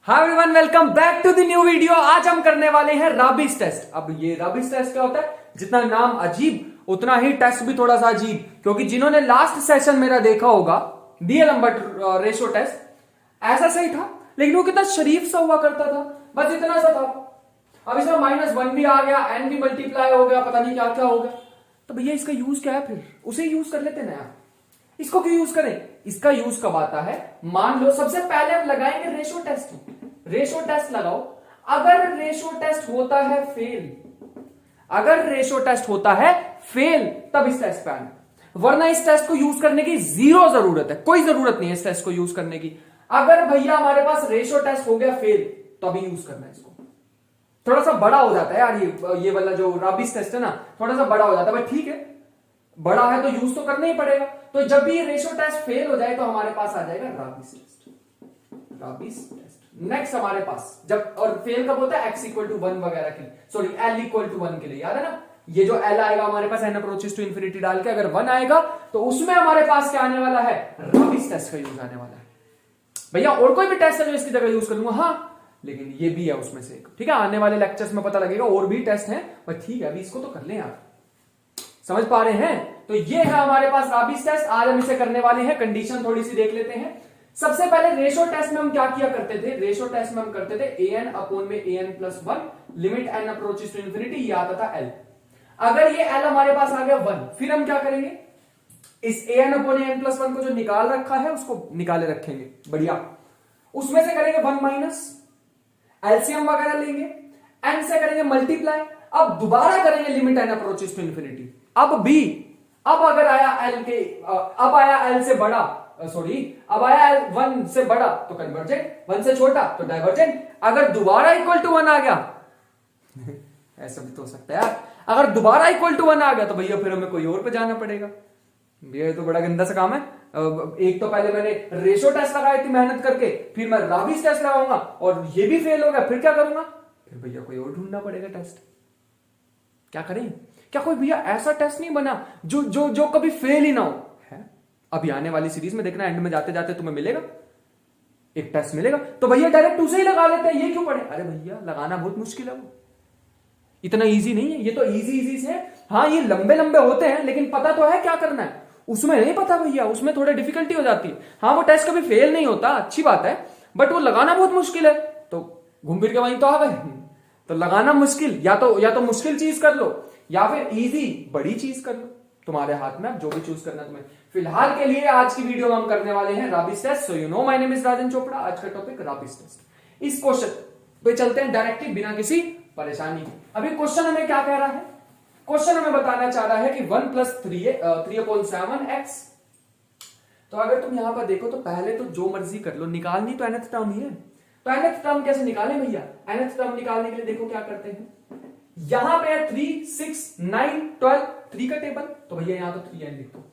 Hi everyone, welcome back to the new video. आज हम करने वाले हैं राबिस टेस्ट। अब ये राबिस टेस्ट क्या होता है? जितना नाम अजीब उतना ही टेस्ट भी थोड़ा सा अजीब, क्योंकि जिन्होंने लास्ट सेशन मेरा देखा होगा डीएल नंबर रेशो टेस्ट, ऐसा सही था लेकिन वो कितना शरीफ सा हुआ करता था, बस इतना सा था। अब इसमें -1 भी आ गया, एन भी मल्टीप्लाई हो गया, पता नहीं क्या क्या हो गया। तो भैया इसका यूज क्या है? फिर उसे यूज कर लेते ना यार। इसको क्यों यूज करें? इसका यूज कब आता है? मान लो सबसे पहले हम लगाएंगे रेशो टेस्ट। रेशो टेस्ट लगाओ। अगर रेशो टेस्ट होता है फेल, अगर रेशो टेस्ट होता है फेल, तब इस टेस्ट पे आना, वरना इस टेस्ट को यूज करने की जीरो जरूरत है, कोई जरूरत नहीं है इस टेस्ट को यूज करने की। अगर भैया हमारे पास रेशो टेस्ट हो गया फेल, तो अभी यूज करना है इसको। थोड़ा सा बड़ा हो जाता है यार, ये वाला जो राबिस टेस्ट है ना, थोड़ा सा बड़ा हो जाता है, बट ठीक है, बड़ा है तो यूज तो करना ही पड़ेगा। तो जब भी रेशो टेस्ट फेल हो जाए तो हमारे पास आ जाएगा राबिस टेस्ट। राबिस टेस्ट नेक्स्ट हमारे पास जब, और फेल कब होता है? x = 1 वगैरह के लिए, सॉरी l = 1 के लिए, याद है ना? ये जो l आएगा हमारे पास n अप्रोचेस टू इंफिनिटी डाल के, अगर 1 आएगा तो उसमें हमारे पास क्या आने वाला है? राबिस टेस्ट का यूज आने वाला है। भैया और कोई भी टेस्ट है जो इसकी जगह यूज कर लूंगा, हाँ, लेकिन ये भी है उसमें से एक। ठीक है, आने वाले लेक्चर्स में पता लगेगा और भी टेस्ट हैं, पर ठीक है अभी इसको तो कर लें यार। समझ पा रहे हैं? तो ये है हमारे पास राबिस टेस्ट। आज हम इसे करने वाले हैं। कंडीशन थोड़ी सी देख लेते हैं। सबसे पहले रेशो टेस्ट में हम क्या किया करते थे? रेशो टेस्ट में हम करते थे an/an+1 limit n approaches to infinity, ये आता था l। अगर ये l हमारे पास आ गया 1, फिर हम क्या करेंगे? इस an/an+1 को जो निकाल रखा है उसको निकाले रखेंगे, बढ़िया। उसमें से करेंगे 1 माइनस, एलसीएम वगैरह लेंगे, n से करेंगे मल्टीप्लाई। अब दोबारा करेंगे limit n approaches to infinity. अब अगर आया l के, अब आया l से बड़ा, सॉरी, अब आया 1 से बड़ा तो कन्वर्जेंट, 1 से छोटा तो डाइवर्जेंट। अगर दोबारा =1 आ गया ऐसा भी तो हो सकता है यार, अगर दोबारा =1 आ गया तो भैया फिर हमें कोई और पे जाना पड़ेगा। ये तो बड़ा गंदा सा काम है। एक तो पहले मैंने रेशो टेस्ट लगाई थी मेहनत करके, फिर मैं राबिस टेस्ट लगाऊंगा और ये भी फेल हो गया, फिर क्या करूंगा? फिर भैया कोई और ढूंढना पड़ेगा टेस्ट। क्या करें? क्या कोई भैया ऐसा टेस्ट नहीं बना जो जो जो कभी फेल ही ना हो? है अभी आने वाली सीरीज में देखना, एंड में जाते जाते तुम्हें मिलेगा एक टेस्ट मिलेगा, तो भैया डायरेक्ट उसे ही लगा लेते हैं, ये क्यों पड़े? अरे भैया लगाना बहुत मुश्किल है, वो इतना इजी नहीं है। ये तो इजी से है, हाँ ये लंबे लंबे होते हैं, लेकिन पता तो है क्या करना है। उसमें नहीं पता भैया, उसमें थोड़ा डिफिकल्टी हो जाती है। हाँ वो टेस्ट कभी फेल नहीं होता, अच्छी बात है, बट वो लगाना बहुत मुश्किल है। तो घूम फिर के वहीं तो आ गए। तो लगाना मुश्किल, या तो मुश्किल चीज कर लो, या फिर इजी बड़ी चीज कर लो। तुम्हारे हाथ में, अब जो भी चूज करना तुम्हें। फिलहाल के लिए आज की वीडियो में हम करने वाले हैं rabies test. So you know my name is Rajan Chopra. आज का टॉपिक राबिस टेस्ट। इस क्वेश्चन पे चलते हैं डायरेक्टली, बिना किसी परेशानी। अभी क्वेश्चन हमें क्या कह रहा है? क्वेश्चन हमें बताना चाह रहा है कि 1 + 3/7x। तो अगर तुम यहां पर देखो तो पहले तो जो मर्जी कर लो, निकालनी तो nth टर्म ही है। तो nth टर्म कैसे निकालें भैया? nth टर्म निकालने के लिए देखो क्या करते हैं। यहां पे 3, 6, 9, 12, 3 का टेबल, तो भैया यहां तो 3n लिख दो।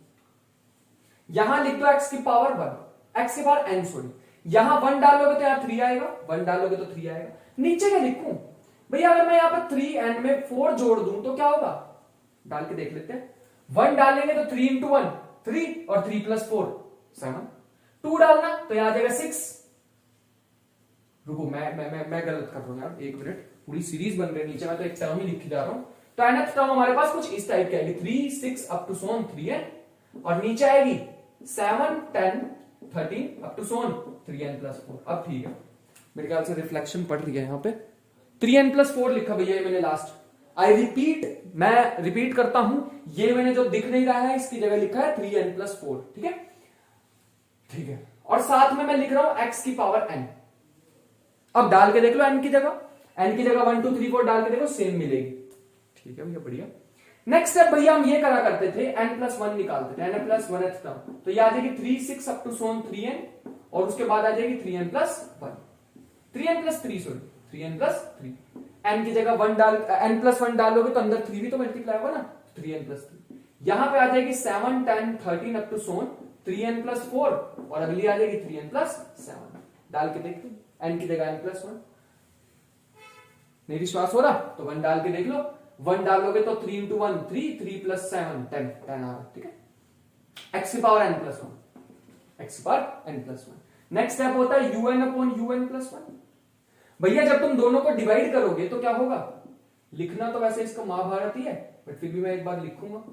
यहां लिख दो x की पावर 1, x की पावर n, सॉरी। यहां 1 डालोगे तो यहां 3 आएगा, 1 डालोगे तो 3 आएगा। नीचे क्या लिखूं भैया? अगर मैं यहां पर 3n में 4 जोड़ दूं तो क्या होगा? डाल के देख लेते हैं। 1 डालेंगे तो 3 × 1 3, और 3 + 4 7। 2 डालना तो यहां आ जाएगा 6। रुको मैं गलत कर रहा हूं यार, 1 मिनट, पूरी सीरीज बन रही है नीचे, मैं तो एक टर्म ही लिख के जा रहा हूं। तो nth टर्म हमारे पास कुछ इस टाइप की आएगी, 3, 6 up to 3n, और नीचे आएगी 7, 10, 13 up to 3n + 4। अब ठीक है, मेरे ख्याल से रिफ्लेक्शन पड़ रही है यहां पे। 3n + 4 लिखा भैया मैंने लास्ट। आई रिपीट, मैं रिपीट करता हूं, ये मैंने जो दिख नहीं रहा है इसकी जगह लिखा है 3n + 4। ठीक है, ठीक है, और साथ में मैं लिख रहा हूं x की पावर n। अब डाल के देख लो n की जगह 1, 2, 3, 4 डाल के देखो, सेम मिलेगी। ठीक है भैया, बढ़िया। नेक्स्ट स्टेप भैया हम ये करा करते थे, n+1 निकालते थे, n+1th टर्म। तो ये आ जाएगी 3, 6 up to 3n, और उसके बाद आ जाएगी 3n + 1, 3n + 3, sorry 3n + 3। n की जगह 1 डाल, n+1 डालोगे तो अंदर 3 भी तो मल्टीप्लाई होगा ना, 3n + 3। यहां पे आ जाएगी 7, 10, 13 up to 3n + 4, और अगली आ जाएगी 3n + 7। डाल के देख लो, n की जगह n+1। नहीं विश्वास हो रहा तो 1 डाल के देख लो। 1 डालोगे तो 3 × 1 3, 3 + 7 10 10 आ रहा। ठीक है, x की पावर n+1, x की पावर n+1। नेक्स्ट स्टेप होता है un/un + 1। भैया जब तुम दोनों को डिवाइड करोगे तो क्या होगा, लिखना तो वैसे इसका महाभारत ही है, बट फिर भी मैं एक बार लिखूंगा।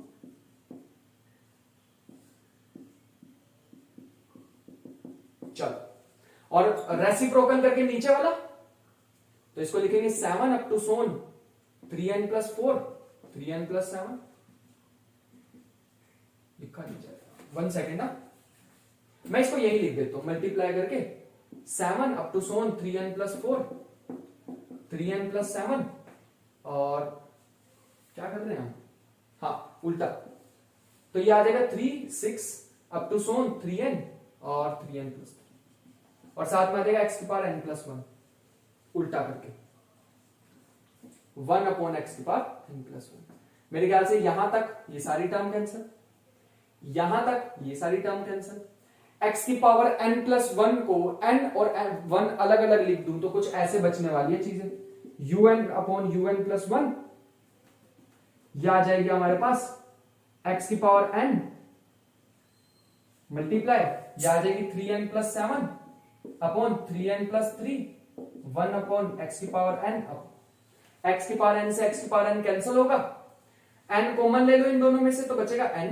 चलो, और रेसिप्रोकल करके नीचे वाला, तो इसको लिखेंगे 7 up to Son 3n + 4, 3n + 7 लिखा नहीं जाएगा, 1 सेकेंड ना, मैं इसको यही लिख देता हूं मल्टीप्लाई करके 7 up to Son 3n + 4, 3n + 7, और क्या कर रहे हैं हम, हाँ उल्टा, तो ये आ जाएगा 3, 6 अप टू सोन 3n और 3n + 3, और साथ में आ जाएगा x⁴n + 1 उल्टा करके 1/x⁴n + 1। मेरे ख्याल से यहां तक ये सारी टर्म कैंसिल, यहां तक ये सारी टर्म कैंसिल, x⁴n + 1 को n और 1 अलग अलग लिख दूं तो कुछ ऐसे बचने वाली है चीजें, un/un + 1, यह आ जाएगी हमारे पास x⁴n मल्टीप्लाई, यह आ जाएगी 3n + 7 upon 3n + 3, 1/x⁴n, x⁴n से x⁴n कैंसिल होगा, n कॉमन ले लो इन दोनों में से तो बचेगा n,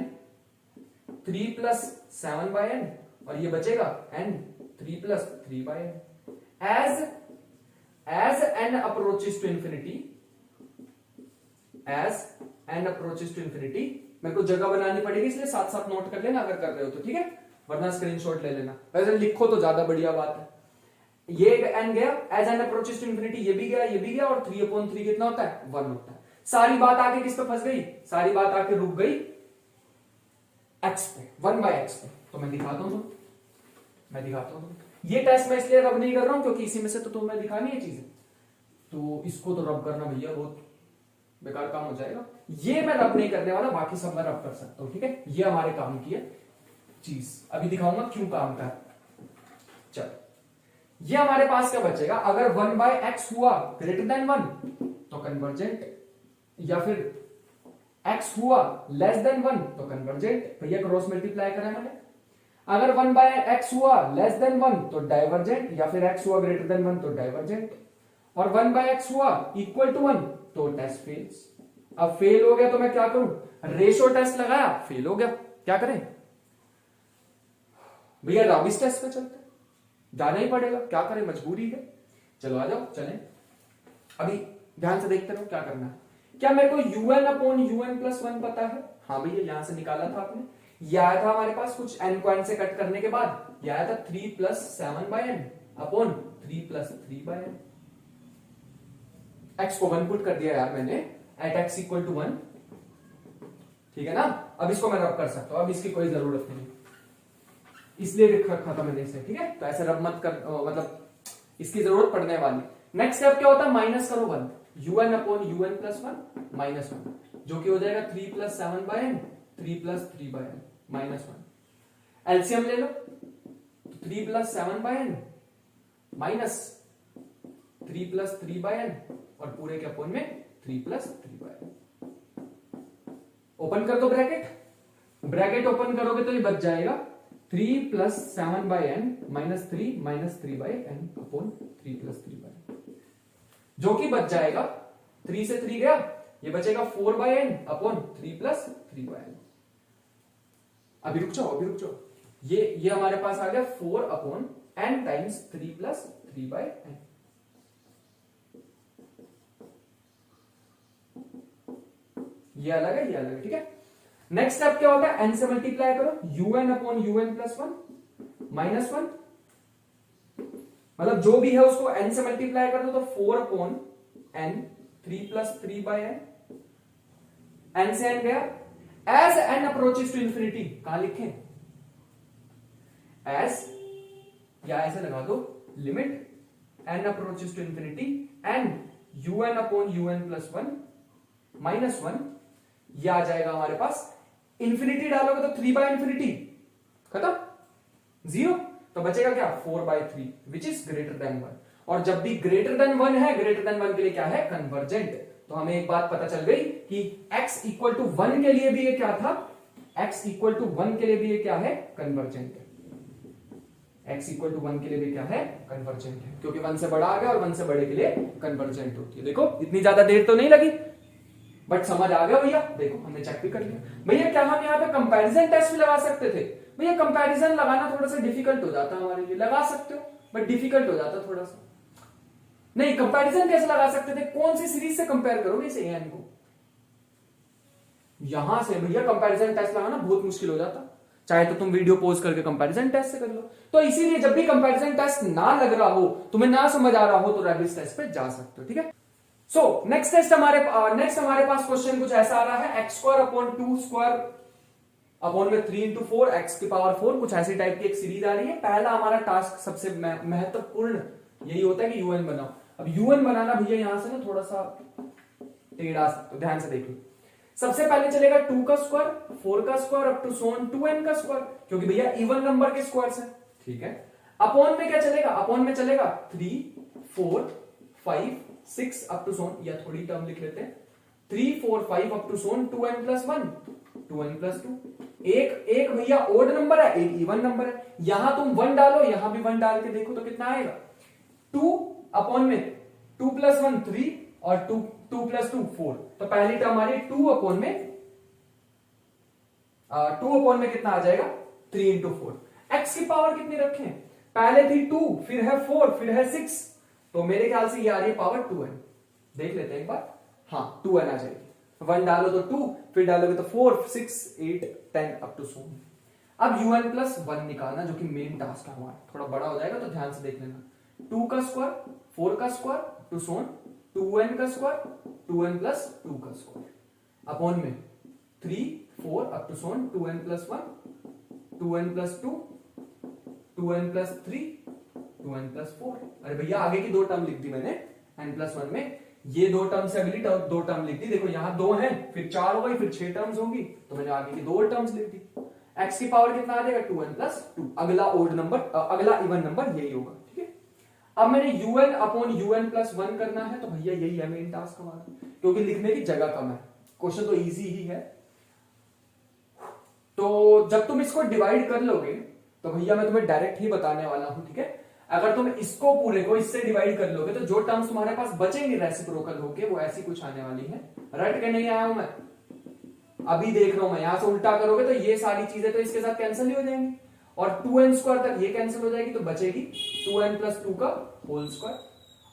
3 + 7/n, और ये बचेगा n 3 + 3/n। as n approaches to infinity, as n approaches to infinity, मेरे को जगह बनानी पड़ेगी इसलिए साथ साथ नोट कर लेना अगर कर रहे हो तो, ठीक है, वरना स्क्रीनशॉट ले लेना, वैसे लिखो तो ज्यादा बढ़िया बात है। ये n गया, as n approaches to infinity, ये भी गया, और 3/3 कितना होता है, 1 होता है। सारी बात आके किस पे फंस गई, सारी बात आके रुक गई x पे, 1/x पे, तो मैं दिखाता हूं, ये टेस्ट मैं इसलिए रब नहीं कर रहा हूं क्योंकि इसी में से तो तुम्हें दिखानी है चीजें, तो इसको तो रब करना भैया बहुत बेकार काम हो जाएगा, ये मैं रब नहीं करने वाला, बाकी सब मैं रब कर सकता हूं, ठीक है, ये हमारे काम की है चीज, अभी दिखाऊंगा क्यों काम का है। चलो, ये हमारे पास क्या बचेगा, अगर 1/x हुआ greater than 1 तो कन्वर्जेंट, या फिर x हुआ less than 1 तो कन्वर्जेंट, भैया क्रॉस मल्टीप्लाई करा मैंने, अगर 1/x हुआ less than 1 तो डाइवर्जेंट, या फिर x हुआ greater than 1 तो डाइवर्जेंट, और 1/x हुआ इक्वल टू 1 तो टेस्ट फेल्स। अब फेल हो गया तो मैं क्या करूं, रेशो टेस्ट लगाया, फेल हो गया, क्या करें भैया, राबिस टेस्ट पे चलते, जाना ही पड़ेगा, क्या करें, मजबूरी है। चलो आ जाओ, चलें, अभी ध्यान से देखते रहो क्या करना है। क्या मेरे को un/un + 1 पता है, हाँ भैया यहां से निकाला था आपने, यह आया था हमारे पास कुछ n को n से कट करने के बाद, यह आया था 3 + 7/n अपॉन 3 + 3/n, x को 1 पुट कर दिया यार मैंने, एट x = 1, ठीक है ना। अब इसको मैं रब कर सकता हूं, अब इसकी कोई जरूरत नहीं, इसलिए लिख रखा था मैंने इसे, ठीक है, तो ऐसे रब मत कर, मतलब इसकी जरूरत पड़ने वाली। नेक्स्ट स्टेप क्या होता है, माइनस करो 1, un/un + 1 -1, जो कि हो जाएगा 3 + 7/n, 3 + 3/n -1, एलसीएम ले लो, 3 + 7/n माइनस 3 + 3/n, और पूरे के अपोन में 3 + 3/n, ओपन कर दो ब्रैकेट ओपन करोगे तो ये बच जाएगा 3 + 7/n -3 - 3/n अपॉन 3 + 3/n, जो कि बच जाएगा 3 से 3 गया, ये बचेगा 4/n अपॉन 3 + 3/n। अभी रुक जाओ, ये हमारे पास आ गया 4/n टाइम्स 3 + 3/n। ये अलग है, ठीक है। नेक्स्ट स्टेप क्या होता है, n से मल्टीप्लाई करो, un/un + 1 -1, मतलब जो भी है उसको n से मल्टीप्लाई कर दो तो 4/n 3 + 3/n, n से n गया, as n approaches to infinity, कहां लिखें, as, या ऐसे लगा दो, limit n approaches to infinity and un/un + 1 -1, यह आ जाएगा हमारे पास, इंफिनिटी डालोगे तो 3/∞ खत्म, 0, तो बचेगा क्या, 4/3 विच इज ग्रेटर देन 1, और जब भी ग्रेटर देन 1 है, ग्रेटर देन 1 के लिए क्या है, कन्वर्जेंट। तो हमें एक बात पता चल गई कि x = 1 के लिए भी ये क्या था, x = 1 के लिए भी ये क्या है, कन्वर्जेंट है, x इक्वल टू 1 के लिए भी क्या है, कन्वर्जेंट है, क्योंकि 1 से बड़ा आ गया और 1 से बड़े के लिए कन्वर्जेंट होती है। देखो इतनी ज्यादा देर तो नहीं लगी, बट समझ आ गया भैया। देखो हमने चेक भी कर लिया। भैया क्या हम यहाँ पे कंपैरिजन टेस्ट भी लगा सकते थे? भैया कंपैरिजन लगाना थोड़ा सा डिफिकल्ट हो जाता है हमारे लिए, लगा सकते हो बट डिफिकल्ट हो जाता थोड़ा सा। नहीं, कंपैरिजन कैसे लगा सकते थे? कौन सी सीरीज से कंपेयर करोगे इसे एन को? यहां से भैया कंपैरिजन टेस्ट लगाना बहुत मुश्किल हो जाता, चाहे तो तुम वीडियो पॉज करके कंपैरिजन टेस्ट से कर लो। तो इसीलिए जब भी कंपैरिजन टेस्ट ना लग रहा हो, तुम्हें ना समझ आ रहा हो, तो रैबिस टेस्ट पे जा सकते हो, ठीक है। सो नेक्स्ट हमारे पास क्वेश्चन कुछ ऐसा आ रहा है, x square upon 2 square upon में 3 इंटू 4 एक्स की पावर 4, कुछ ऐसी टाइप की एक सीरीज आ रही है। पहला हमारा टास्क सबसे महत्वपूर्ण यही होता है कि यूएन बनाओ। अब यूएन बनाना भैया यहां से ना थोड़ा सा टेढ़ा, तो ध्यान से देखिए। सबसे पहले चलेगा 2 का स्क्वायर, 4 का स्क्वायर अप टू सोन 2n का स्क्वायर, क्योंकि भैया इवन नंबर के स्क्वायर है, ठीक है। अपॉन में क्या चलेगा? अपॉन में चलेगा 3, 4, 5, 6 अप टू सोन, या थोड़ी टर्म लिख लेते हैं, 3, 4, 5 अप टू सोन 2n प्लस 1, 2n प्लस 2। एक भैया ओड नंबर है, एक इवन नंबर है। यहां तुम 1 डालो, यहां भी 1 डाल के देखो तो कितना आएगा? 2 अपॉन में 2 प्लस 1 3 और 2 प्लस 2 4। तो पहली टर्म हमारी 2 अपॉन में कितना आ जाएगा? 3 इंटू 4। एक्स की पावर कितनी रखें? पहले थी 2, फिर है 4, फिर है 6, तो मेरे ख्याल से ये आ रही है पावर 2n। देख लेते हैं एक बार, हाँ 2n आ जाएगी। 1 डालो तो 2, फिर डालोगे तो 4, 6, 8, 10 अप टू सोन। अब un प्लस 1 निकालना, जो कि मेन टास्क है हमारा, थोड़ा बड़ा हो जाएगा तो ध्यान से देख लेना। 2 का स्क्वायर, 4 का स्क्वायर टू सोन 2n का स्क्वायर, 2n प्लस 2 का स्क्वायर अपॉन में 3, 4 अप टू सोन 2n plus 1, 2n plus 2, 2n plus 3, 2n plus 4। अरे भैया आगे की दो टर्म लिख दी मैंने n प्लस 1 में, ये दो टर्म से अगली दो टर्म लिख दी। देखो यहां 2 है, फिर 4 हो गई, फिर 6 टर्म्स होंगी, तो मैंने आगे की दो टर्म्स लिख दी। x की पावर कितना आ जाएगा? 2n plus 2। अगला ओड नंबर, अगला इवन नंबर यही होगा, ठीक है। अब मैंने un अपॉन un प्लस 1 करना है, तो भैया यही है मेन टास्क हमारा, क्योंकि लिखने की जगह कम है, क्वेश्चन तो इजी ही है। तो जब तुम इसको डिवाइड कर लोगे तो भैया मैं तुम्हें डायरेक्ट ही बताने वाला हूं, ठीक है। अगर तुम इसको पूरे को इससे डिवाइड कर लोगे तो जो टर्म्स तुम्हारे पास बचेंगे रेसिप्रोकल होके, वो ऐसी कुछ आने वाली है। रट के नहीं आया हूं मैं, अभी देख रहा हूं मैं। यहां से उल्टा करोगे तो ये सारी चीजें तो इसके साथ कैंसिल ही हो जाएंगी, और 2n स्क्वायर तक ये कैंसिल हो जाएगी, तो बचेगी 2n प्लस 2 का होल स्क्वायर।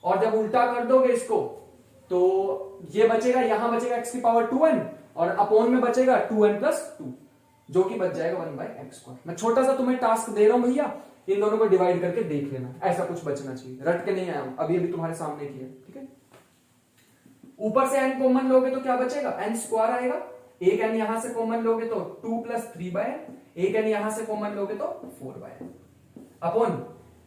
और जब उल्टा कर दोगे इसको तो ये बचेगा, यहां बचेगा x की पावर 2n, और अपॉन में बचेगा 2n प्लस 2, जो कि बच जाएगा 1 बाय एक्स स्क्वायर। मैं छोटा सा तुम्हें टास्क दे रहा हूं भैया, इन दोनों को डिवाइड करके देख लेना, ऐसा कुछ बचना चाहिए। रट के नहीं आया हूं, अभी अभी तुम्हारे सामने किया, ठीक है। ऊपर से n कॉमन लोगे तो क्या बचेगा? n स्क्वायर आएगा। एक n यहां से कॉमन लोगे तो 2 प्लस 3 बाय n, एक n यहां से कॉमन लोगे तो 4 बाय n, अपॉन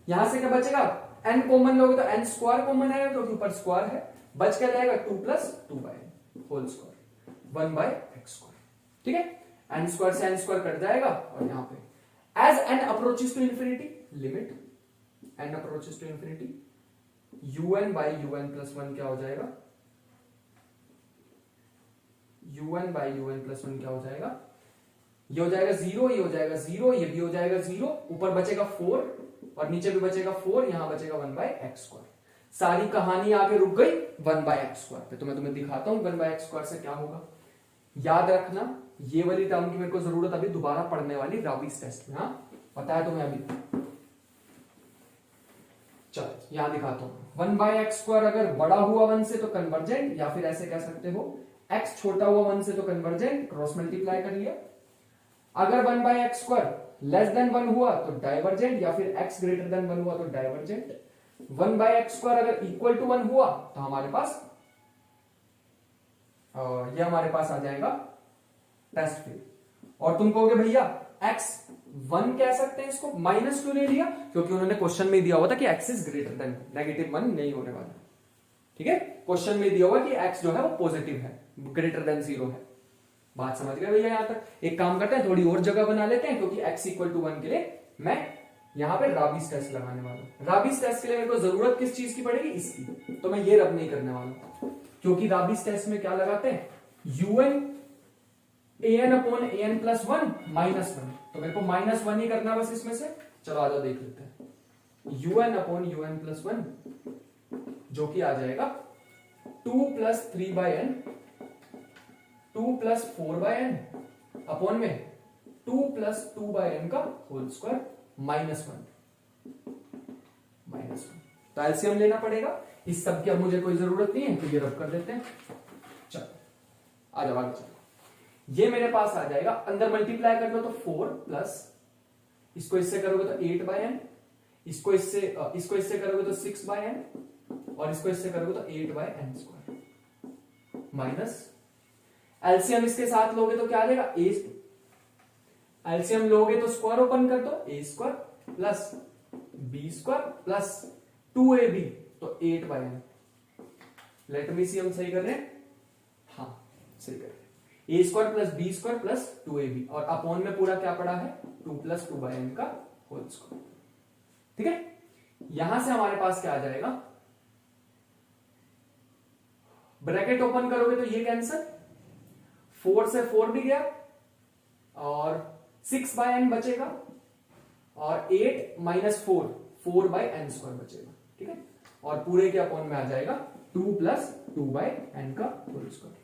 यहां से क्या बचेगा? n कॉमन लोगे तो n स्क्वायर कॉमन आएगा, क्योंकि ऊपर स्क्वायर है, बच क्या जाएगा? 2 plus 2 by n whole square 1 by x square, ठीक है। n स्क्वायर से n स्क्वायर कट जाएगा, और यहां पे as n approaches to infinity, limit n approaches to infinity, un by un plus 1 क्या हो जाएगा? un by un plus 1 क्या हो जाएगा? ये हो जाएगा 0, ये हो जाएगा 0, ये भी हो जाएगा 0, ऊपर बचेगा 4 और नीचे भी बचेगा 4, यहां बचेगा 1 बाय एक्स स्क्वायर। सारी कहानी आके रुक गई 1 बाय एक्स स्क्वायर पे। तो मैं तुम्हें दिखाता हूं 1 बाय एक्स स्क्वायर से क्या होगा। याद रखना, ये वाली टर्म की मेरे को जरूरत अभी दोबारा पढ़ने वाली राबिस टेस्ट में, हाँ पता है तुम्हें अभी। चलो यहां दिखाता हूं। 1 बाय एक्स स्क्वायर अगर बड़ा हुआ 1 से तो कन्वर्जेंट, या फिर ऐसे कह सकते हो x छोटा हुआ 1 से तो कन्वर्जेंट, क्रॉस मल्टीप्लाई कर लिया। अगर 1 by x square less than 1 हुआ तो डाइवर्जेंट, या फिर x ग्रेटर देन 1 हुआ तो डाइवर्जेंट। 1 बाय एक्स स्क्वायर अगर इक्वल टू 1 हुआ तो हमारे पास ये हमारे पास आ जाएगा टेस्ट फेल। और तुम कहोगे भैया x 1 कह सकते हैं इसको, माइनस क्यों ले लिया? क्योंकि उन्होंने क्वेश्चन में दिया हुआ था कि x is greater than, negative 1 नहीं होने वाला, ठीक है। क्वेश्चन में दिया हुआ कि x जो है वो पॉजिटिव है, ग्रेटर देन 0 है। बात समझ गए भैया? यहां तक एक काम करते हैं, थोड़ी और जगह बना लेते हैं, क्योंकि x इक्वल टू 1 के लिए मैं यहां पे राबिस टेस्ट लगाने वाला हूं। राबिस टेस्ट के लिए मेरे को जरूरत किस चीज की पड़ेगी? इसकी। तो मैं ये रब नहीं करने वाला, क्योंकि राबिस टेस्ट में क्या लगाते हैं? un an upon an plus 1 minus 1, तो मेरे को माइनस 1 ही करना बस इसमें से। चलो आ जाओ देख लेते हैं। un अपॉन un प्लस 1, जो कि आ जाएगा 2 plus 3 by n 2 plus 4 by n upon में 2 प्लस 2 बाय एन का होल स्क्वायर माइनस 1। तो एलसीएम लेना पड़ेगा। इस सब की अब मुझे कोई जरूरत नहीं है, तो ये रब कर देते हैं। चलो आ जाओ आगे चलो। ये मेरे पास आ जाएगा, अंदर मल्टीप्लाई कर लो तो 4 प्लस इसको इससे करोगे तो 8 बाय एन, इसको इससे करोगे तो 6 बाय एन, और इसको इससे करोगे तो 8 by n square minus LCM इसके साथ लोगे तो क्या आ जाएगा एलसीएम लोगे तो स्क्वायर ओपन कर दो, A square plus B square plus 2ab, तो 8 by N. Let me see, हम सही कर रहे हैं? हाँ सही कर रहे हैं। A square plus B square plus 2ab, और अपॉन में पूरा क्या पड़ा है 2 प्लस 2 बाय एन का होल स्क्वायर। ठीक है, यहां से हमारे पास क्या आ जाएगा, ब्रैकेट ओपन करोगे तो ये कैंसिल, 4 से 4 भी गया, और 6 बाय एन बचेगा, और 8 माइनस 4 बाय एन स्क्वायर बचेगा। ठीक है, और पूरे के अपॉन में आ जाएगा 2 प्लस 2 बाय एन का होल स्क्वायर।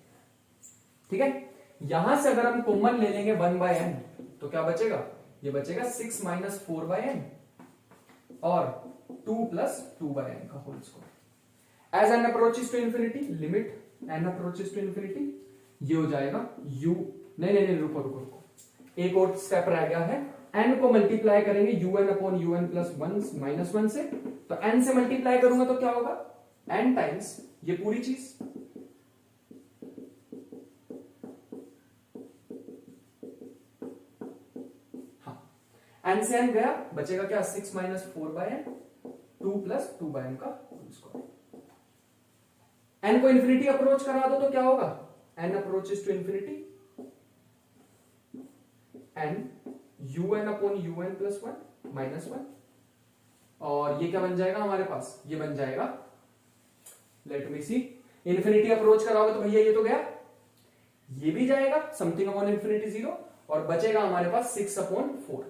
ठीक है, यहां से अगर हम कॉमन ले लेंगे 1 बाय एन तो क्या बचेगा, ये बचेगा 6 माइनस 4 बाय एन और 2 प्लस 2 बाय एन का whole square. As n approaches to infinity, limit n approaches to infinity, ये हो जाएगा यू, नहीं रुको, एक और स्टेप रह गया है। एन को मल्टीप्लाई करेंगे un upon un plus 1 minus 1 से, तो n से मल्टीप्लाई करूंगा तो क्या होगा, n टाइम्स ये पूरी चीज, हाँ n से n गया, बचेगा क्या 6 minus 4 by n 2 plus 2 by N का होल स्क्वायर। n को इंफिनिटी अप्रोच करा दो तो क्या होगा, n approaches to infinity n un upon un plus 1 minus 1, और ये क्या बन जाएगा हमारे पास, ये बन जाएगा, लेट मी सी, इंफिनिटी अप्रोच कराओगे तो भैया ये तो गया, ये भी जाएगा समथिंग अपॉन इंफिनिटी 0, और बचेगा हमारे पास 6 अपॉन 4,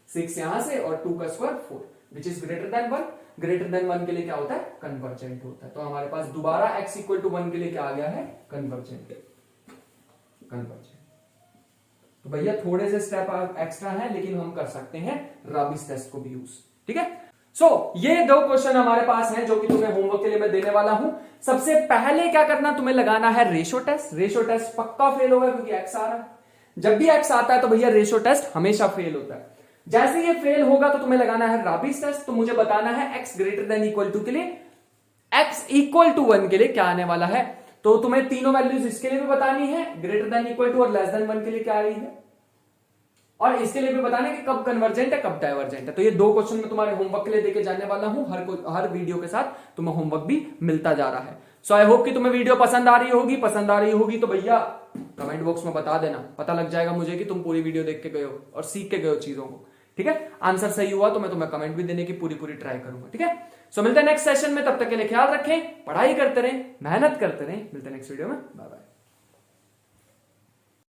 6 यहां से और 2 का square 4, which is greater than 1। Greater than 1 के लिए क्या होता है, कन्वर्जेंट होता है। तो हमारे पास दोबारा x इक्वल टू 1 के लिए क्या आ गया है, कन्वर्जेंट। तो भैया थोड़े से स्टेप एक्स्ट्रा है, लेकिन हम कर सकते हैं राबिस टेस्ट को भी यूज। ठीक है, ये 2 क्वेश्चन हमारे पास हैं जो कि तुम्हें होमवर्क के लिए मैं देने वाला हूं। सबसे पहले क्या करना, तुम्हें लगाना है रेशो टेस्ट। रेशो टेस्ट पक्का फेल होगा क्योंकि एक्स आ रहा है, जब भी एक्स आता है तो भैया रेशो टेस्ट हमेशा फेल होता है। जैसे ये फेल होगा तो तुम्हें लगाना है राबिस टेस्ट। तो मुझे बताना है x greater than equal to के लिए, x इक्वल टू 1 के लिए क्या आने वाला है। तो तुम्हें तीनों वैल्यूज इसके लिए भी बतानी है, ग्रेटर देन इक्वल टू और लेस देन 1 के लिए क्या आ रही है, और इसके लिए भी बताना है कि कब कन्वर्जेंट है कब डाइवर्जेंट है। तो ये 2 क्वेश्चन मैं तुम्हारे होमवर्क के लिए देके जाने वाला हूं। हर वीडियो के साथ तुम्हें होमवर्क भी मिलता जा रहा है। सो आई होप कि तुम्हें वीडियो पसंद आ रही होगी तो भैया कमेंट बॉक्स में बता देना, पता लग जाएगा मुझे कि तुम पूरी वीडियो देख के गए हो और सीख के गए हो चीजों को। ठीक है, आंसर सही हुआ तो मैं तुम्हें कमेंट भी देने की पूरी ट्राई करूंगा। ठीक है, सो मिलते हैं नेक्स्ट सेशन में, तब तक के लिए ख्याल रखें, पढ़ाई करते रहें, मेहनत करते रहें। मिलते हैं नेक्स्ट वीडियो में, बाय बाय।